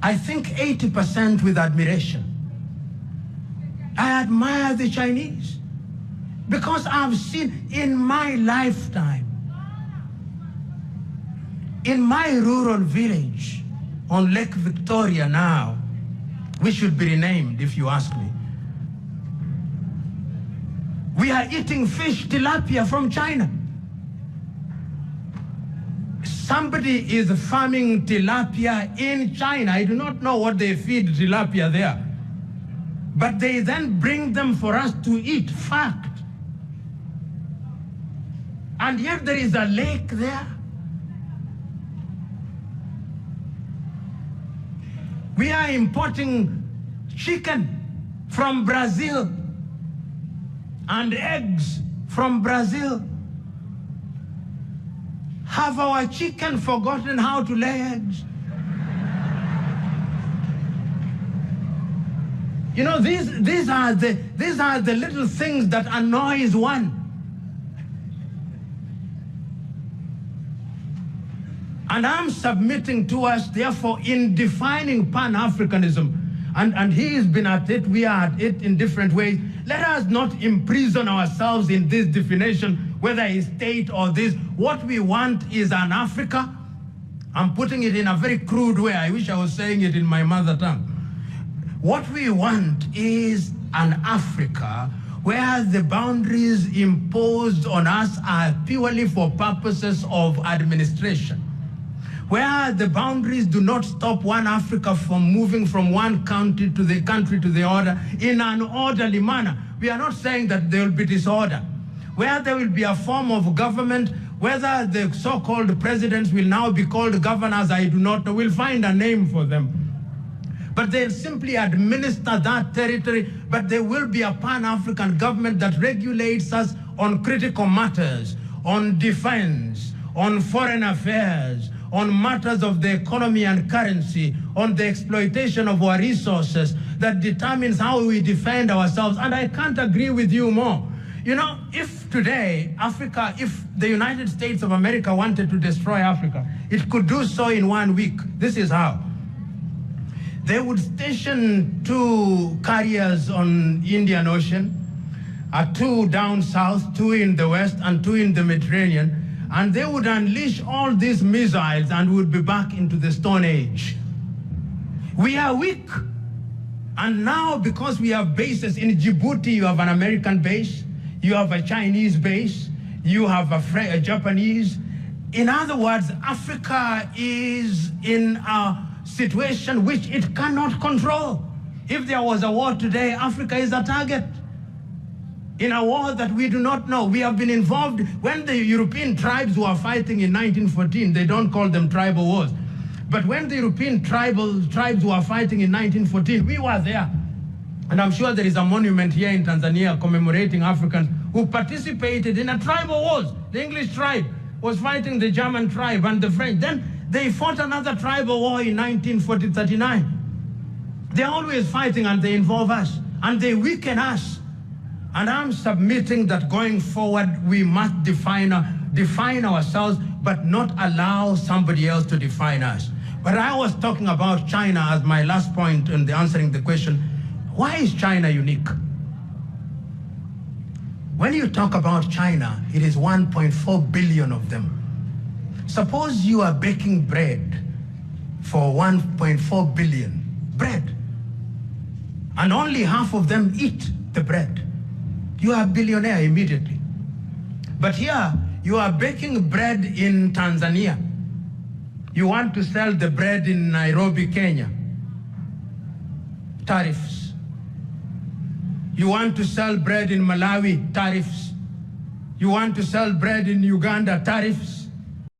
I think 80% with admiration. I admire the Chinese because I've seen in my lifetime, in my rural village on Lake Victoria now, which should be renamed if you ask me, we are eating fish, tilapia from China. Somebody is farming tilapia in China. I do not know what they feed tilapia there. But they then bring them for us to eat, fact. And yet there is a lake there. We are importing chicken from Brazil and eggs from Brazil. Have our chicken forgotten how to lay eggs? You know, these are the little things that annoys one. And I'm submitting to us, therefore, in defining Pan-Africanism, and he has been at it, we are at it in different ways. Let us not imprison ourselves in this definition, whether it's state or this. What we want is an Africa. I'm putting it in a very crude way. I wish I was saying it in my mother tongue. What we want is an Africa where the boundaries imposed on us are purely for purposes of administration, where the boundaries do not stop one Africa from moving from one country to the other in an orderly manner. We are not saying that there will be disorder, where there will be a form of government, whether the so-called presidents will now be called governors, I do not know. We'll find a name for them. But they'll simply administer that territory, but there will be a Pan-African government that regulates us on critical matters, on defense, on foreign affairs, on matters of the economy and currency, on the exploitation of our resources, that determines how we defend ourselves. And I can't agree with you more. You know, if today Africa, if the United States of America wanted to destroy Africa, it could do so in 1 week. This is how. They would station 2 carriers on Indian Ocean, 2 down south, 2 in the west, and 2 in the Mediterranean, and they would unleash all these missiles and would be back into the Stone Age. We are weak. And now, because we have bases in Djibouti, you have an American base, you have a Chinese base, you have a Japanese. In other words, Africa is in a situation which it cannot control. If there was a war today, Africa is a target. In a war that we do not know. We have been involved. When the European tribes were fighting in 1914, they don't call them tribal wars. But when the European tribes were fighting in 1914, we were there. And I'm sure there is a monument here in Tanzania commemorating Africans who participated in a tribal wars. The English tribe was fighting the German tribe and the French. Then they fought another tribal war in 1939. They're always fighting, and they involve us, and they weaken us. And I'm submitting that going forward, we must define ourselves, but not allow somebody else to define us. But I was talking about China as my last point in answering the question, why is China unique? When you talk about China, it is 1.4 billion of them. Suppose you are baking bread for 1.4 billion, bread, and only half of them eat the bread. You are a billionaire immediately. But here, you are baking bread in Tanzania. You want to sell the bread in Nairobi, Kenya. Tariffs. You want to sell bread in Malawi, tariffs. You want to sell bread in Uganda, tariffs.